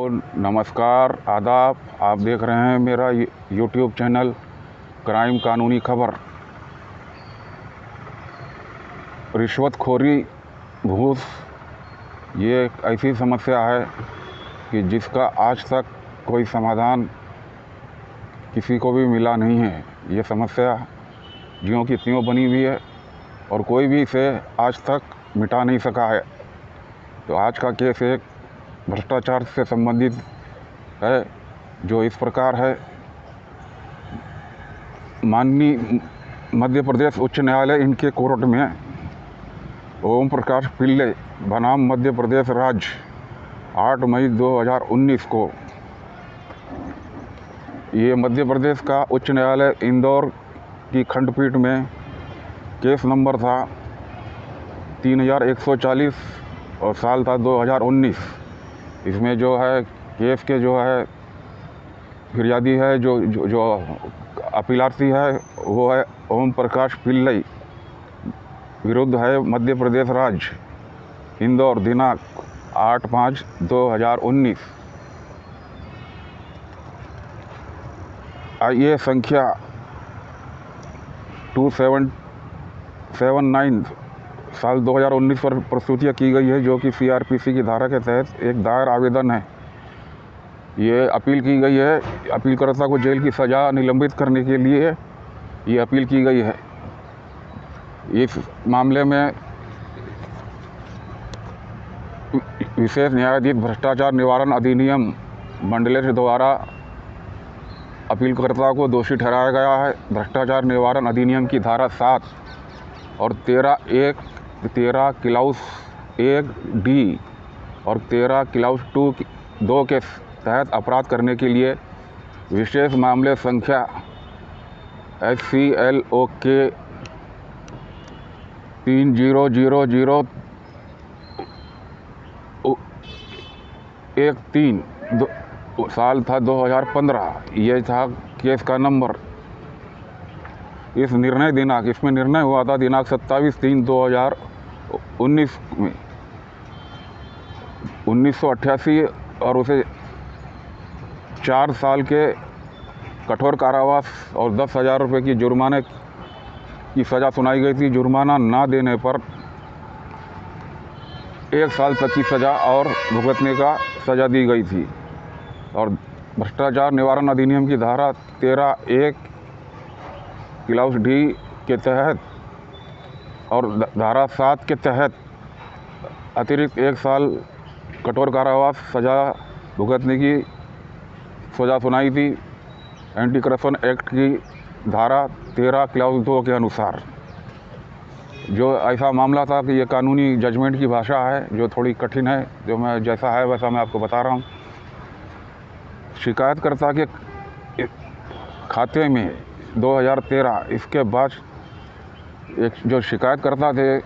नमस्कार, आदाब। आप देख रहे हैं मेरा यूट्यूब चैनल क्राइम कानूनी खबर। रिश्वतखोरी, घूस ये एक ऐसी समस्या है कि जिसका आज तक कोई समाधान किसी को भी मिला नहीं है। ये समस्या ज्यों की त्यों बनी हुई है और कोई भी इसे आज तक मिटा नहीं सका है। तो आज का केस एक भ्रष्टाचार से संबंधित है, जो इस प्रकार है। माननीय मध्य प्रदेश उच्च न्यायालय इनके कोर्ट में ओम प्रकाश पिल्ले बनाम मध्य प्रदेश राज्य 8 मई 2019 को ये मध्य प्रदेश का उच्च न्यायालय इंदौर की खंडपीठ में केस नंबर था 3140 और साल था 2019। इसमें जो है केस के जो है फिरियादी है, जो अपीलार्थी है वो है ओम प्रकाश पिल्लई। विरुद्ध है मध्य प्रदेश राज्य इंदौर दिनांक 8/5/2019। ये संख्या 2779 साल 2019 पर प्रस्तुतियाँ की गई है, जो कि CRPC की धारा के तहत एक दायर आवेदन है। ये अपील की गई है। अपीलकर्ता को जेल की सज़ा निलंबित करने के लिए ये अपील की गई है। इस मामले में विशेष न्यायाधीश भ्रष्टाचार निवारण अधिनियम मंडलेश द्वारा अपीलकर्ता को दोषी ठहराया गया है। भ्रष्टाचार निवारण अधिनियम की धारा 7 और 13 क्लाउस 1D और 13 क्लाउस 2 के तहत अपराध करने के लिए विशेष मामले संख्या SCLOK 300013 साल था 2015। ये था केस का नंबर। इसमें निर्णय हुआ था दिनांक 27/3/2019 में 1988 और उसे 4 साल के कठोर कारावास और 10,000 रुपये की जुर्माने की सज़ा सुनाई गई थी। जुर्माना ना देने पर 1 साल तक की सज़ा और भुगतने का सज़ा दी गई थी। और भ्रष्टाचार निवारण अधिनियम की धारा 13(1) क्लाउस D के तहत और धारा 7 के तहत अतिरिक्त 1 साल कठोर कारावास सज़ा भुगतने की सज़ा सुनाई थी। एंटी करप्शन एक्ट की धारा 13 क्लाउस 2 के अनुसार। जो ऐसा मामला था कि ये कानूनी जजमेंट की भाषा है, जो थोड़ी कठिन है, जो मैं जैसा है वैसा मैं आपको बता रहा हूँ। शिकायतकर्ता के खाते में 2013 इसके बाद एक जो शिकायतकर्ता थे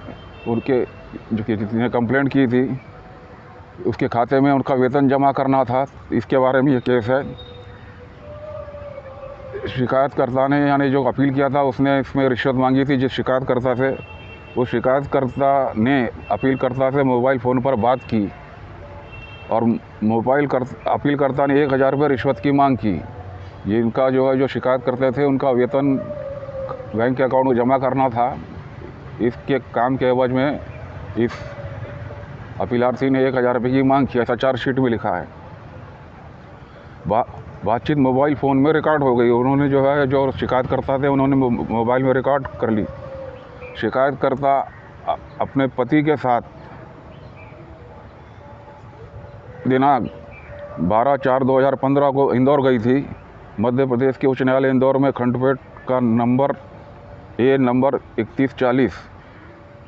उनके जिसने कंप्लेंट की थी उसके खाते में उनका वेतन जमा करना था। इसके बारे में ये केस है। शिकायतकर्ता ने यानी जो अपील किया था उसने इसमें रिश्वत मांगी थी जिस शिकायतकर्ता से। उस शिकायतकर्ता ने अपीलकर्ता से मोबाइल फ़ोन पर बात की और अपीलकर्ता ने 1,000 रुपये रिश्वत की मांग की। ये इनका जो है जो शिकायत करते थे उनका वेतन बैंक के अकाउंट में जमा करना था। इसके काम के एवज में इस अपीलार्थी ने 1,000 रुपये की मांग की, ऐसा चार्जशीट में लिखा है। बातचीत मोबाइल फ़ोन में रिकॉर्ड हो गई। उन्होंने जो है जो शिकायतकर्ता थे उन्होंने मोबाइल में रिकॉर्ड कर ली। शिकायतकर्ता अपने पति के साथ दिनांक 12/4/2015 को इंदौर गई थी। मध्य प्रदेश के उच्च न्यायालय इंदौर में खंडपीठ का नंबर 3140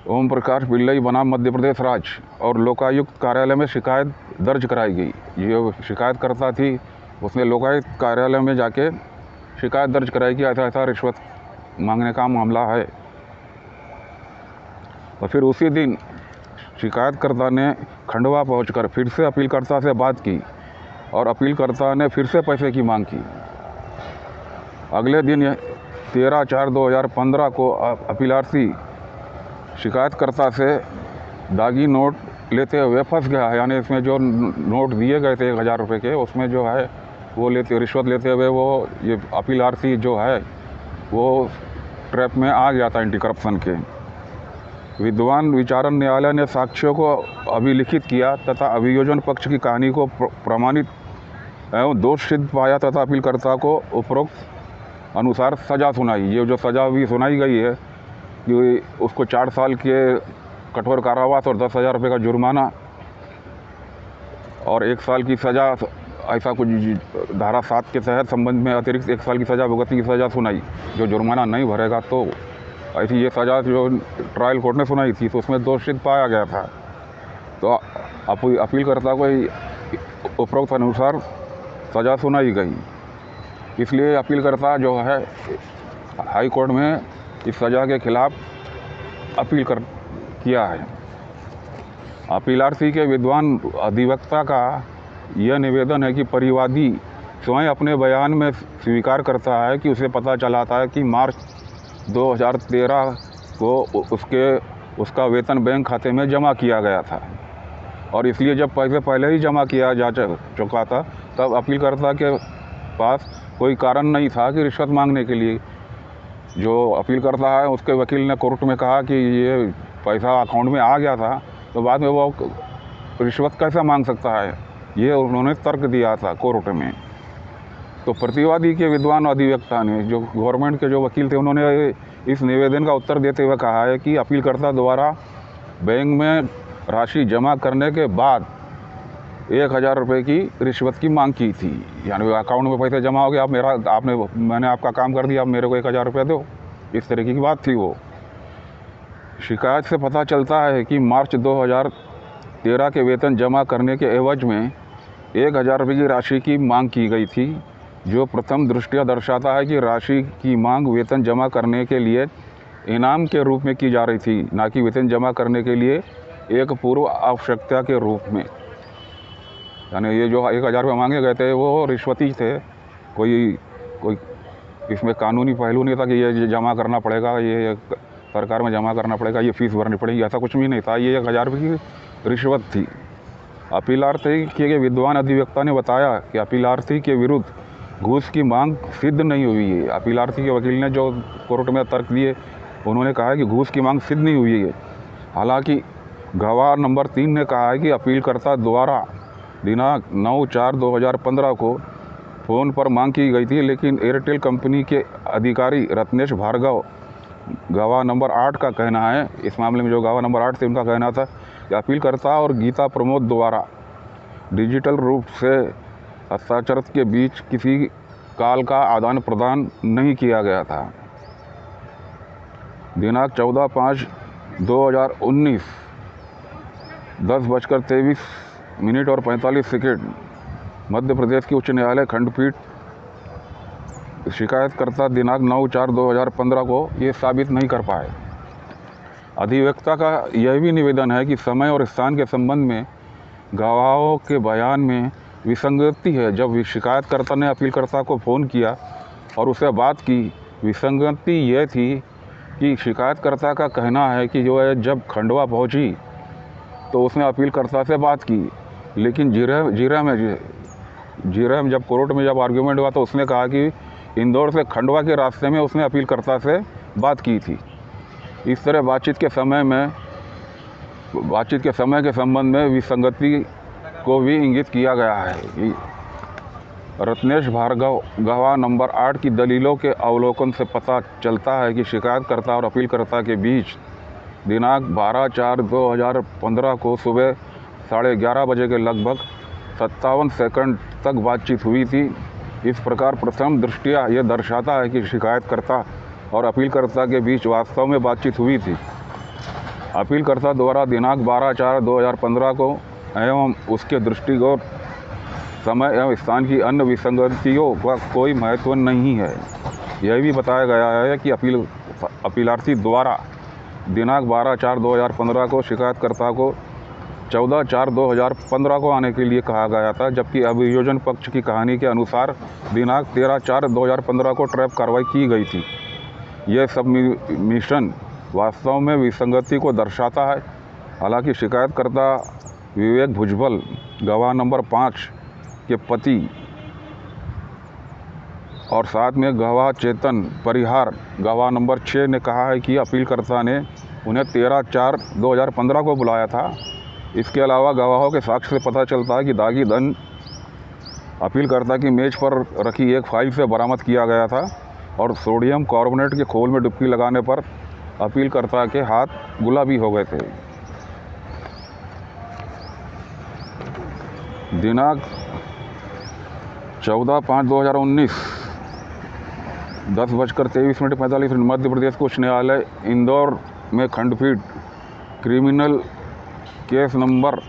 ओम प्रकाश पिल्लई बनाम मध्य प्रदेश राज्य और लोकायुक्त कार्यालय में शिकायत दर्ज कराई गई। ये शिकायतकर्ता थी, उसने लोकायुक्त कार्यालय में जाके शिकायत दर्ज कराई कि ऐसा रिश्वत मांगने का मामला है। और फिर उसी दिन शिकायतकर्ता ने खंडवा पहुंचकर फिर से अपीलकर्ता से बात की और अपीलकर्ता ने फिर से पैसे की मांग की। अगले दिन 13/4/2015 को अपीलार्थी शिकायतकर्ता से दागी नोट लेते हुए फंस गया है। यानी इसमें जो नोट दिए गए थे 1000 रुपये के, उसमें जो है वो रिश्वत लेते हुए वो ये अपीलार्थी जो है वो ट्रैप में आ गया था एंटी करप्शन के। विद्वान विचारण न्यायालय ने साक्ष्यों को अभिलिखित किया तथा अभियोजन पक्ष की कहानी को प्रमाणित एवं दोष सिद्ध पाया तथा अपीलकर्ता को उपरोक्त अनुसार सज़ा सुनाई। ये जो सज़ा भी सुनाई गई है कि उसको 4 साल के कठोर कारावास और 10,000 रुपये का जुर्माना और 1 साल की सज़ा, ऐसा कुछ धारा 7 के तहत संबंध में अतिरिक्त 1 साल की सज़ा भुगतने की सज़ा सुनाई। जो जुर्माना नहीं भरेगा तो ऐसी ये सज़ा जो ट्रायल कोर्ट ने सुनाई थी तो उसमें दोष सिद्ध पाया गया था। तो अपीलकर्ता को उपरोक्त अनुसार सज़ा सुनाई गई। इसलिए अपीलकर्ता जो है हाई कोर्ट में इस सज़ा के खिलाफ अपील किया है। अपीलार्थी के विद्वान अधिवक्ता का यह निवेदन है कि परिवादी स्वयं अपने बयान में स्वीकार करता है कि उसे पता चला था कि मार्च 2013 को उसका वेतन बैंक खाते में जमा किया गया था और इसलिए जब पैसे पहले ही जमा किया जा चुका था तब अपीलकर्ता के पास कोई कारण नहीं था कि रिश्वत मांगने के लिए। जो अपील करता है उसके वकील ने कोर्ट में कहा कि ये पैसा अकाउंट में आ गया था तो बाद में वो रिश्वत कैसे मांग सकता है, ये उन्होंने तर्क दिया था कोर्ट में। तो प्रतिवादी के विद्वान अधिवक्ता ने, जो गवर्नमेंट के जो वकील थे, उन्होंने इस निवेदन का उत्तर देते हुए कहा है कि अपीलकर्ता द्वारा बैंक में राशि जमा करने के बाद 1000 रुपये की रिश्वत की मांग की थी। यानी अकाउंट में पैसे जमा हो गए, मैंने आपका काम कर दिया, आप मेरे को 1000 रुपये दो, इस तरीके की बात थी वो। शिकायत से पता चलता है कि मार्च 2013 के वेतन जमा करने के एवज में 1000 रुपये की राशि की मांग की गई थी, जो प्रथम दृष्टया दर्शाता है कि राशि की मांग वेतन जमा करने के लिए इनाम के रूप में की जा रही थी, ना कि वेतन जमा करने के लिए एक पूर्व आवश्यकता के रूप में। यानी ये जो 1000 रुपये मांगे गए थे वो रिश्वती थे, कोई इसमें कानूनी पहलू नहीं था कि ये जमा करना पड़ेगा, ये सरकार में जमा करना पड़ेगा, ये फीस भरनी पड़ेगी, ऐसा कुछ भी नहीं था। ये 1000 रुपये की रिश्वत थी। अपीलार्थी के विद्वान अधिवक्ता ने बताया कि अपीलार्थी के विरुद्ध घूस की मांग सिद्ध नहीं हुई है। अपीलार्थी के वकील ने जो कोर्ट में तर्क दिए, उन्होंने कहा है कि घूस की मांग सिद्ध नहीं हुई है। हालांकि गवाह नंबर 3 ने कहा है कि अपीलकर्ता द्वारा दिनांक 9/4/2015 को फ़ोन पर मांग की गई थी, लेकिन एयरटेल कंपनी के अधिकारी रत्नेश भार्गव, गवाह नंबर 8 का कहना है, इस मामले में जो गवाह नंबर 8 थे उनका कहना था कि अपीलकर्ता और गीता प्रमोद द्वारा डिजिटल रूप से हस्ताक्षर के बीच किसी काल का आदान प्रदान नहीं किया गया था। दिनांक 14/5/2019 10:23 और 45 सेकेंड मध्य प्रदेश की उच्च न्यायालय खंडपीठ शिकायतकर्ता दिनांक 9/4/2015 को ये साबित नहीं कर पाए। अधिवक्ता का यह भी निवेदन है कि समय और स्थान के संबंध में गवाहों के बयान में विसंगति है। जब शिकायतकर्ता ने अपीलकर्ता को फ़ोन किया और उससे बात की, विसंगति यह थी कि शिकायतकर्ता का कहना है कि जो है जब खंडवा पहुंची तो उसने अपीलकर्ता से बात की, लेकिन जीरा में जब कोर्ट में जब आर्ग्यूमेंट हुआ तो उसने कहा कि इंदौर से खंडवा के रास्ते में उसने अपीलकर्ता से बात की थी। इस तरह बातचीत के समय के संबंध में विसंगति को भी इंगित किया गया है। रत्नेश भार्गव गवाह नंबर 8 की दलीलों के अवलोकन से पता चलता है कि शिकायतकर्ता और अपीलकर्ता के बीच दिनांक 12/4/2015 को सुबह 11:30 बजे के लगभग 57 सेकंड तक बातचीत हुई थी। इस प्रकार प्रथम दृष्टया यह दर्शाता है कि शिकायतकर्ता और अपीलकर्ता के बीच वास्तव में बातचीत हुई थी। अपीलकर्ता द्वारा दिनांक 12/4/2015 को एवं उसके दृष्टिगत समय एवं स्थान की अन्य विसंगतियों का कोई महत्व नहीं है। यह भी बताया गया है कि अपीलार्थी द्वारा दिनांक 12/4/2015 को शिकायतकर्ता को 14/4/2015 को आने के लिए कहा गया था, जबकि अभियोजन पक्ष की कहानी के अनुसार दिनांक 13/4/2015 को ट्रैप कार्रवाई की गई थी। यह सब मिशन वास्तव में विसंगति को दर्शाता है। हालांकि शिकायतकर्ता विवेक भुजबल गवाह नंबर 5 के पति और साथ में गवाह चेतन परिहार गवाह नंबर 6 ने कहा है कि अपीलकर्ता ने उन्हें 13/4/2015 को बुलाया था। इसके अलावा गवाहों के साक्ष्य से पता चलता है कि दागी धन अपीलकर्ता की मेज पर रखी एक फाइल से बरामद किया गया था और सोडियम कार्बोनेट के खोल में डुबकी लगाने पर अपीलकर्ता के हाथ गुलाबी हो गए थे। दिनांक 14/5/2019 10:23:45 मध्य प्रदेश उच्च न्यायालय इंदौर में खंडपीठ क्रिमिनल केस नंबर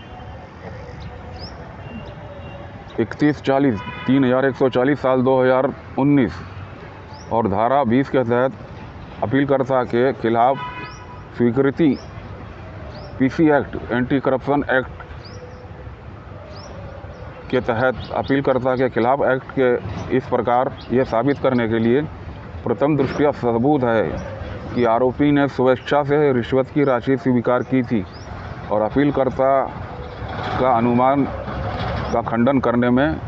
3140 3140 साल 2019 और धारा 20 के तहत अपीलकर्ता के खिलाफ स्वीकृति PC act anti corruption act के तहत अपीलकर्ता के खिलाफ एक्ट के इस प्रकार यह साबित करने के लिए प्रथम दृष्टया सबूत है कि आरोपी ने स्वेच्छा से रिश्वत की राशि स्वीकार की थी और अपीलकर्ता का अनुमान का खंडन करने में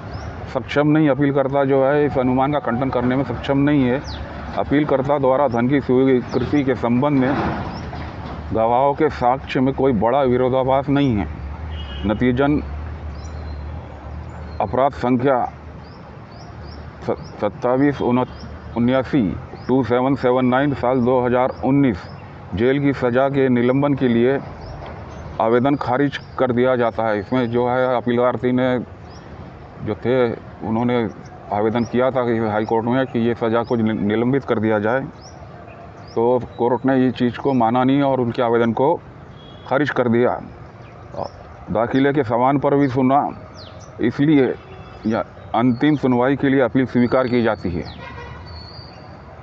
सक्षम नहीं। अपीलकर्ता जो है इस अनुमान का खंडन करने में सक्षम नहीं है। अपीलकर्ता द्वारा धन की स्वीकृति के संबंध में गवाहों के साक्ष्य में कोई बड़ा विरोधाभास नहीं है। नतीजन अपराध संख्या 27/79 साल 2019 जेल की सज़ा के निलंबन के लिए आवेदन खारिज कर दिया जाता है। इसमें जो है अपीलकर्ता ने जो थे उन्होंने आवेदन किया था कि हाई कोर्ट में कि ये सज़ा को निलंबित कर दिया जाए, तो कोर्ट ने ये चीज़ को माना नहीं और उनके आवेदन को खारिज कर दिया। दाखिले के सामान पर भी सुना, इसलिए या अंतिम सुनवाई के लिए अपील स्वीकार की जाती है।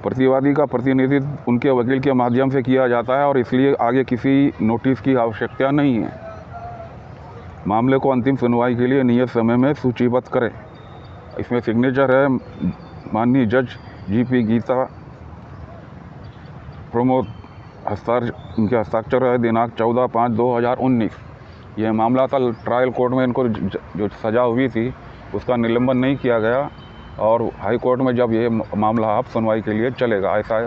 प्रतिवादी का प्रतिनिधित्व उनके वकील के माध्यम से किया जाता है और इसलिए आगे किसी नोटिस की आवश्यकता नहीं है। मामले को अंतिम सुनवाई के लिए नियत समय में सूचीबद्ध करें। इसमें सिग्नेचर है माननीय जज जीपी गीता प्रमोद, उनके हस्ताक्षर है दिनांक 14/5/2019। यह मामला था ट्रायल कोर्ट में, इनको जो सज़ा हुई थी उसका निलंबन नहीं किया गया और हाई कोर्ट में जब ये मामला अब सुनवाई के लिए चलेगा, ऐसा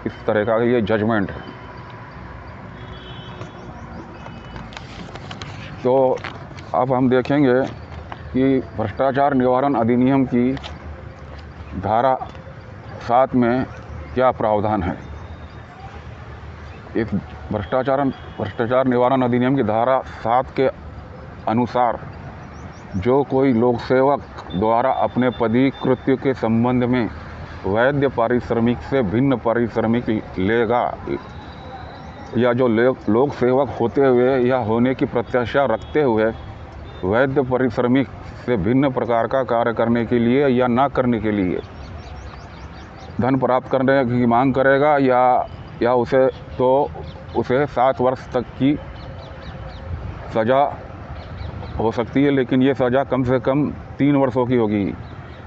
इस तरह का ये जजमेंट है। तो अब हम देखेंगे कि भ्रष्टाचार निवारण अधिनियम की धारा 7 में क्या प्रावधान है। इस भ्रष्टाचार निवारण अधिनियम की धारा 7 के अनुसार जो कोई लोक सेवक द्वारा अपने पदीय कृत्य के संबंध में वैध पारिश्रमिक से भिन्न पारिश्रमिक लेगा या जो लोक सेवक होते हुए या होने की प्रत्याशा रखते हुए वैध पारिश्रमिक से भिन्न प्रकार का कार्य करने के लिए या ना करने के लिए धन प्राप्त करने की मांग करेगा या उसे 7 वर्ष तक की सज़ा हो सकती है, लेकिन ये सज़ा कम से कम 3 वर्षों की होगी।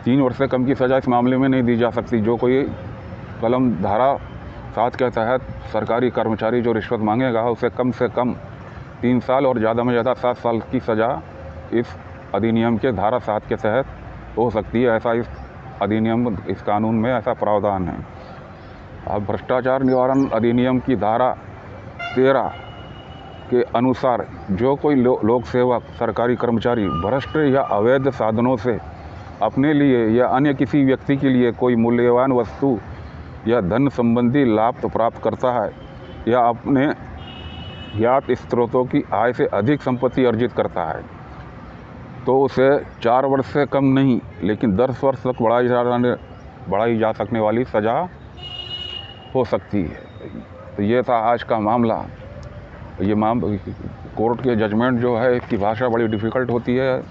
3 वर्ष से कम की सज़ा इस मामले में नहीं दी जा सकती। जो कोई कलम धारा 7 के तहत सरकारी कर्मचारी जो रिश्वत मांगेगा उसे कम से कम 3 साल और ज़्यादा में ज़्यादा 7 साल की सज़ा इस अधिनियम के धारा 7 के तहत हो सकती है। ऐसा इस अधिनियम, इस कानून में ऐसा प्रावधान है। अब भ्रष्टाचार निवारण अधिनियम की धारा 13 के अनुसार जो कोई लोक सेवक सरकारी कर्मचारी भ्रष्ट या अवैध साधनों से अपने लिए या अन्य किसी व्यक्ति के लिए कोई मूल्यवान वस्तु या धन संबंधी लाभ प्राप्त करता है या अपने ज्ञात स्रोतों की आय से अधिक संपत्ति अर्जित करता है तो उसे 4 वर्ष से कम नहीं लेकिन 10 वर्ष तक बढ़ाई जा सकने वाली सज़ा हो सकती है। तो ये था आज का मामला। ये कोर्ट के जजमेंट जो है इसकी भाषा बड़ी डिफ़िकल्ट होती है,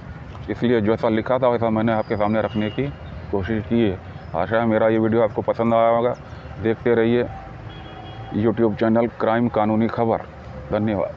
इसलिए जैसा लिखा था वैसा मैंने आपके सामने रखने की कोशिश की है। आशा है मेरा ये वीडियो आपको पसंद आया होगा। देखते रहिए यूट्यूब चैनल क्राइम कानूनी खबर। धन्यवाद।